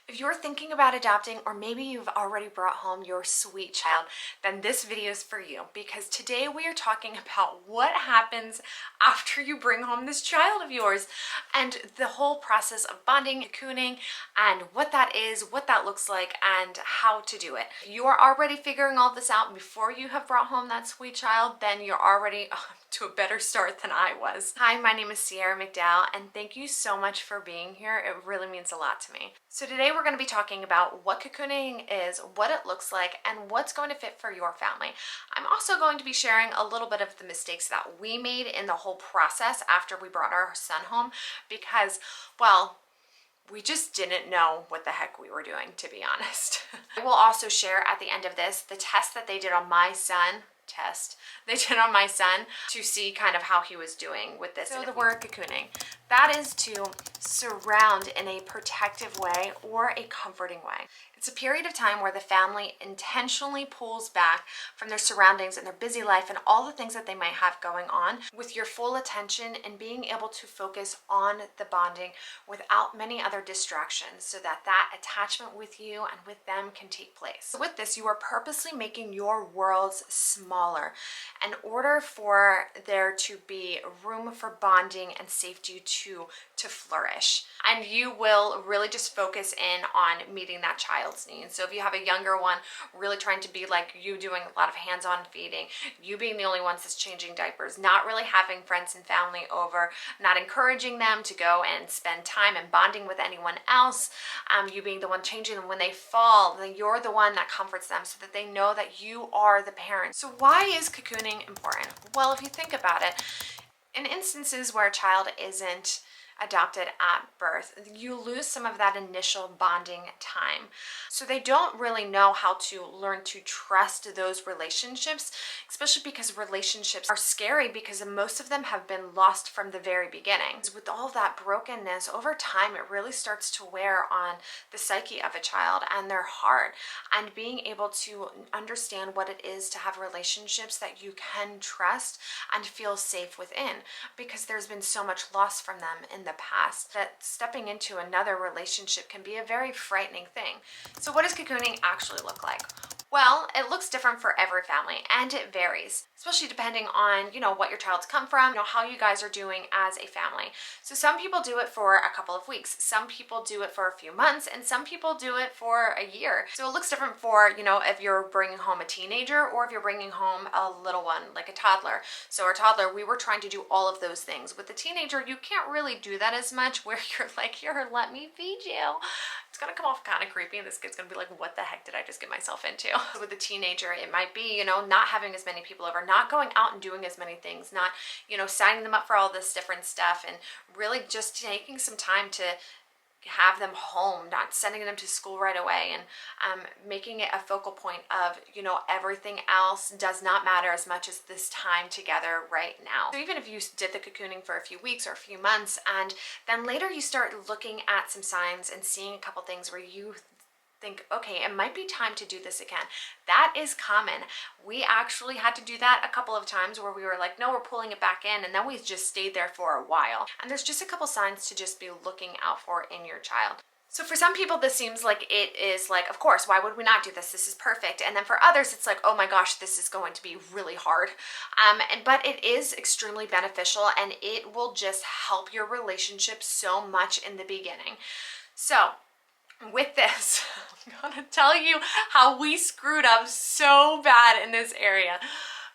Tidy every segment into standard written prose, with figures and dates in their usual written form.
If you're thinking about adopting, or maybe you've already brought home your sweet child, then this video is for you, because today we are talking about what happens after you bring home this child of yours and the whole process of bonding, cocooning, and what that is, what that looks like, and how to do it. If you are already figuring all this out before you have brought home that sweet child, then you're already to a better start than I was. Hi, my name is Sierra McDowell, and thank you so much for being here. It really means a lot to me. So today we're going to be talking about what cocooning is, what it looks like, and what's going to fit for your family. I'm also going to be sharing a little bit of the mistakes that we made in the whole process after we brought our son home, because, well, we just didn't know what the heck we were doing, to be honest. I will also share at the end of this the test that they did on my son, to see kind of how he was doing with this. So the word cocooning, that is to surround in a protective way or a comforting way. It's a period of time where the family intentionally pulls back from their surroundings and their busy life and all the things that they might have going on, with your full attention and being able to focus on the bonding without many other distractions, so that that attachment with you and with them can take place. So with this, you are purposely making your worlds smaller in order for there to be room for bonding and safety to flourish. And you will really just focus in on meeting that child's needs. So if you have a younger one, really trying to be like you, doing a lot of hands-on feeding, you being the only ones that's changing diapers, not really having friends and family over, not encouraging them to go and spend time and bonding with anyone else, you being the one changing them when they fall, then you're the one that comforts them so that they know that you are the parent. So why is cocooning important? Well, if you think about it, in instances where a child isn't adopted at birth, you lose some of that initial bonding time. So they don't really know how to learn to trust those relationships, especially because relationships are scary, because most of them have been lost from the very beginning. With all that brokenness, over time, it really starts to wear on the psyche of a child and their heart, and being able to understand what it is to have relationships that you can trust and feel safe within, because there's been so much loss from them in the past that stepping into another relationship can be a very frightening thing. So what does cocooning actually look like? Well, it looks different for every family, and it varies, especially depending on, what your child's come from, how you guys are doing as a family. So some people do it for a couple of weeks, some people do it for a few months, and some people do it for a year. So it looks different for, if you're bringing home a teenager or if you're bringing home a little one, like a toddler. So our toddler, we were trying to do all of those things. With the teenager, you can't really do that as much, where you're like, here, let me feed you. It's gonna come off kind of creepy, and this kid's gonna be like, what the heck did I just get myself into? With a teenager, it might be, not having as many people over, not going out and doing as many things, not, signing them up for all this different stuff, and really just taking some time to have them home, not sending them to school right away, and making it a focal point of, everything else does not matter as much as this time together right now. So even if you did the cocooning for a few weeks or a few months, and then later you start looking at some signs and seeing a couple things where you think, okay, it might be time to do this again. That is common. We actually had to do that a couple of times where we were like, no, we're pulling it back in, and then we just stayed there for a while. And there's just a couple signs to just be looking out for in your child. So for some people, this seems like it is like, of course, why would we not do this? This is perfect. And then for others, it's like, oh my gosh, this is going to be really hard. But it is extremely beneficial, and it will just help your relationship so much in the beginning. So with this, I'm gonna tell you how we screwed up so bad in this area,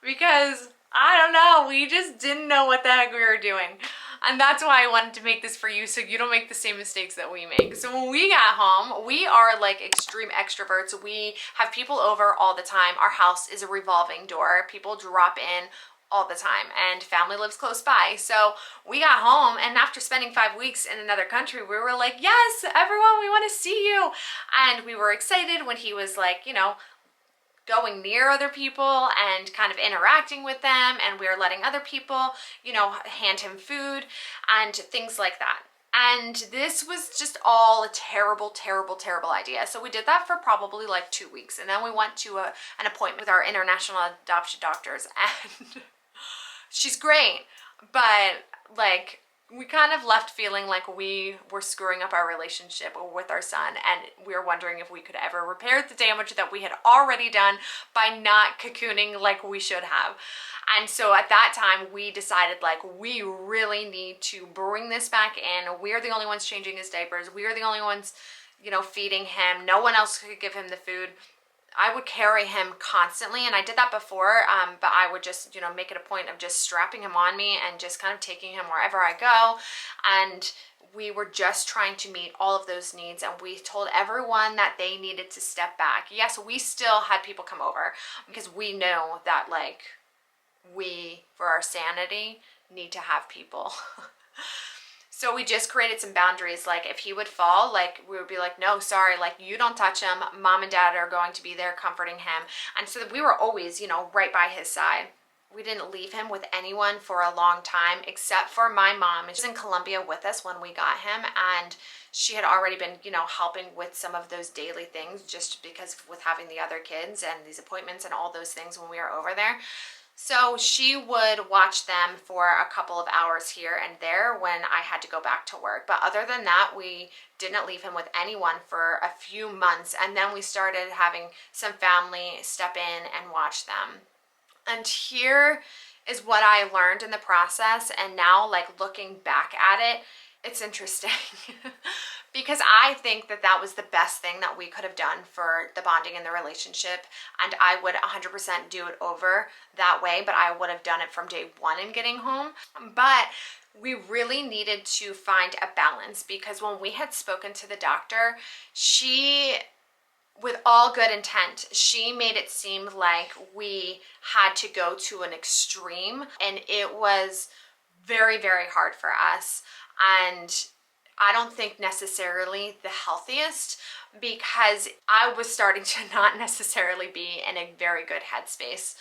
because I don't know, we just didn't know what the heck we were doing. And that's why I wanted to make this for you, so you don't make the same mistakes that we make. So when we got home, we are like extreme extroverts. We have people over all the time. Our house is a revolving door. People drop in all the time, and family lives close by. So we got home, and after spending 5 weeks in another country, we were like, yes, everyone, we want to see you. And we were excited when he was like, going near other people and kind of interacting with them, and we were letting other people, hand him food and things like that. And this was just all a terrible, terrible, terrible idea. So we did that for probably like 2 weeks, and then we went to an appointment with our international adoption doctors, and she's great, but like we kind of left feeling like we were screwing up our relationship with our son, and we were wondering if we could ever repair the damage that we had already done by not cocooning like we should have. And so at that time we decided, like, we really need to bring this back in. We're the only ones changing his diapers. We are the only ones, you know, feeding him. No one else could give him the food. I would carry him constantly, and I did that before, but I would just, you know, make it a point of just strapping him on me and just kind of taking him wherever I go. And we were just trying to meet all of those needs, and we told everyone that they needed to step back. Yes, we still had people come over because we know that, like, we, for our sanity, need to have people. So we just created some boundaries. Like, if he would fall, like, we would be like, no, sorry, like, you don't touch him. Mom and dad are going to be there comforting him. And so we were always, you know, right by his side. We didn't leave him with anyone for a long time, except for my mom. She's in Colombia with us when we got him, and she had already been, you know, helping with some of those daily things, just because with having the other kids and these appointments and all those things when we were over there. So she would watch them for a couple of hours here and there when I had to go back to work. But other than that, we didn't leave him with anyone for a few months. And then we started having some family step in and watch them. And here is what I learned in the process. And now, like, looking back at it, it's interesting because I think that that was the best thing that we could have done for the bonding in the relationship. And I would 100% do it over that way, but I would have done it from day one in getting home. But we really needed to find a balance, because when we had spoken to the doctor, she, with all good intent, she made it seem like we had to go to an extreme, and it was very, very hard for us. And I don't think necessarily the healthiest, because I was starting to not necessarily be in a very good headspace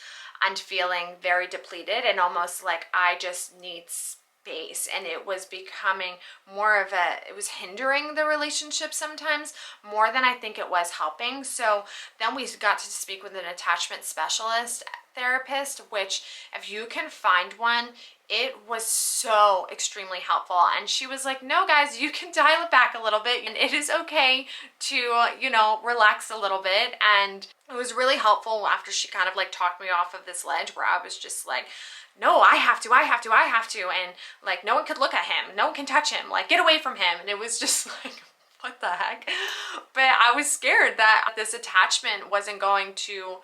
and feeling very depleted and almost like I just need space. And it was becoming more of it was hindering the relationship sometimes more than I think it was helping. So then we got to speak with an attachment specialist therapist, which, if you can find one, it was so extremely helpful. And she was like, no guys, you can dial it back a little bit, and it is okay to, you know, relax a little bit. And it was really helpful after she kind of like talked me off of this ledge where I was just like, no, I have to. And like, no one could look at him. No one can touch him. Like, get away from him. And it was just like, what the heck? But I was scared that this attachment wasn't going to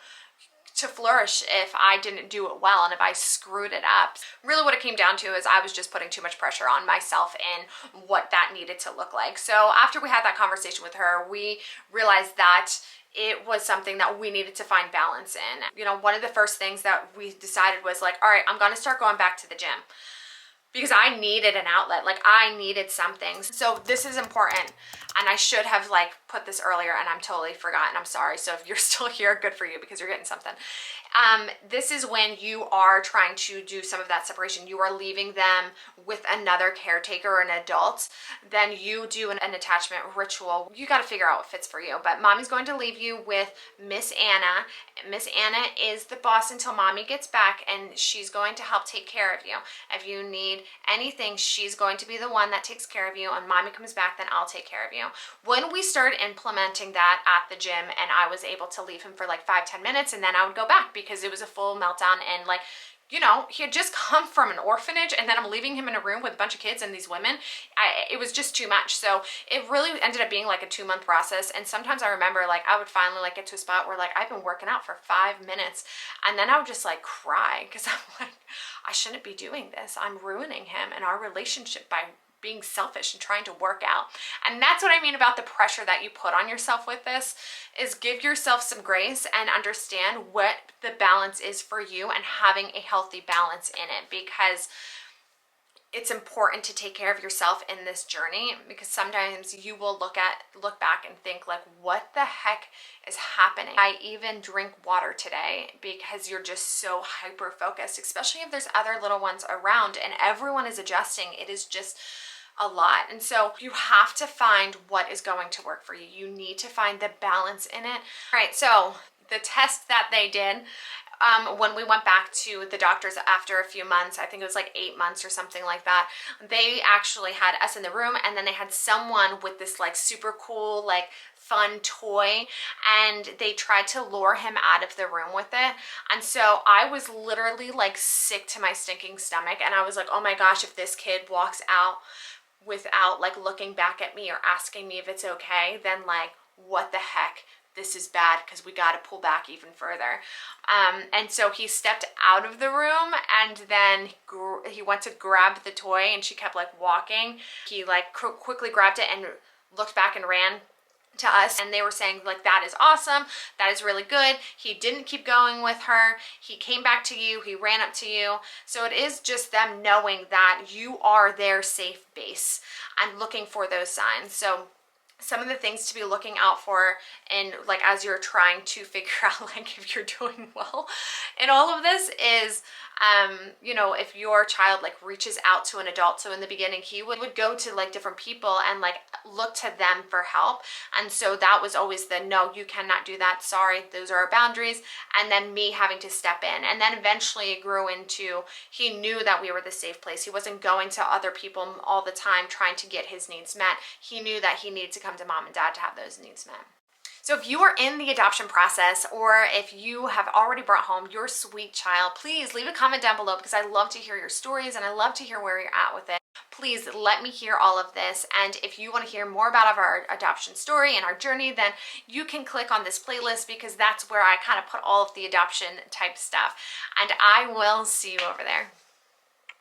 flourish if I didn't do it well and if I screwed it up. Really what it came down to is I was just putting too much pressure on myself and what that needed to look like. So after we had that conversation with her, we realized that it was something that we needed to find balance in. You know, one of the first things that we decided was like, all right, I'm going to start going back to the gym, because I needed an outlet. Like, I needed something. So this is important. And I should have like put this earlier, and I'm totally forgotten. I'm sorry. So if you're still here, good for you, because you're getting something. This is when you are trying to do some of that separation. You are leaving them with another caretaker or an adult. Then you do an attachment ritual. You got to figure out what fits for you. But mommy's going to leave you with Miss Anna. Miss Anna is the boss until mommy gets back, and she's going to help take care of you. If you need anything, she's going to be the one that takes care of you. And mommy comes back, then I'll take care of you. When we started implementing that at the gym, and I was able to leave him for like 5-10 minutes, and then I would go back because it was a full meltdown. And like, you know, he had just come from an orphanage, and then I'm leaving him in a room with a bunch of kids and these women. It was just too much. So it really ended up being like a 2-month process. And sometimes I remember like I would finally like get to a spot where like I've been working out for 5 minutes, and then I would just like cry, because I'm like, I shouldn't be doing this. I'm ruining him and our relationship by being selfish and trying to work out. And that's what I mean about the pressure that you put on yourself with this, is give yourself some grace and understand what the balance is for you, and having a healthy balance in it, because it's important to take care of yourself in this journey. Because sometimes you will look back and think like, what the heck is happening? I even drink water today because you're just so hyper focused, especially if there's other little ones around and everyone is adjusting. It is just a lot. And so you have to find what is going to work for you. You need to find the balance in it. All right, so the test that they did when we went back to the doctors after a few months, I think it was like 8 months or something like that, they actually had us in the room, and then they had someone with this like super cool, like fun toy, and they tried to lure him out of the room with it. And so I was literally like sick to my stinking stomach, and I was like, oh my gosh, if this kid walks out without like looking back at me or asking me if it's okay, then like what the heck, this is bad, because we got to pull back even further. And so he stepped out of the room, and then he went to grab the toy, and she kept like walking. He like quickly grabbed it and looked back and ran to us, and they were saying like, that is awesome, that is really good. He didn't keep going with her, he came back to you, he ran up to you. So it is just them knowing that you are their safe base and looking for those signs. So some of the things to be looking out for, and like as you're trying to figure out like if you're doing well in all of this, is you know, if your child like reaches out to an adult. So in the beginning he would go to like different people and like look to them for help, and so that was always the no, you cannot do that, sorry, those are our boundaries, and then me having to step in. And then eventually it grew into, he knew that we were the safe place. He wasn't going to other people all the time trying to get his needs met. He knew that he needed to come to mom and dad to have those needs met. So if you are in the adoption process, or if you have already brought home your sweet child, please leave a comment down below, because I love to hear your stories and I love to hear where you're at with it. Please let me hear all of this. And if you want to hear more about our adoption story and our journey, then you can click on this playlist, because that's where I kind of put all of the adoption type stuff. And I will see you over there.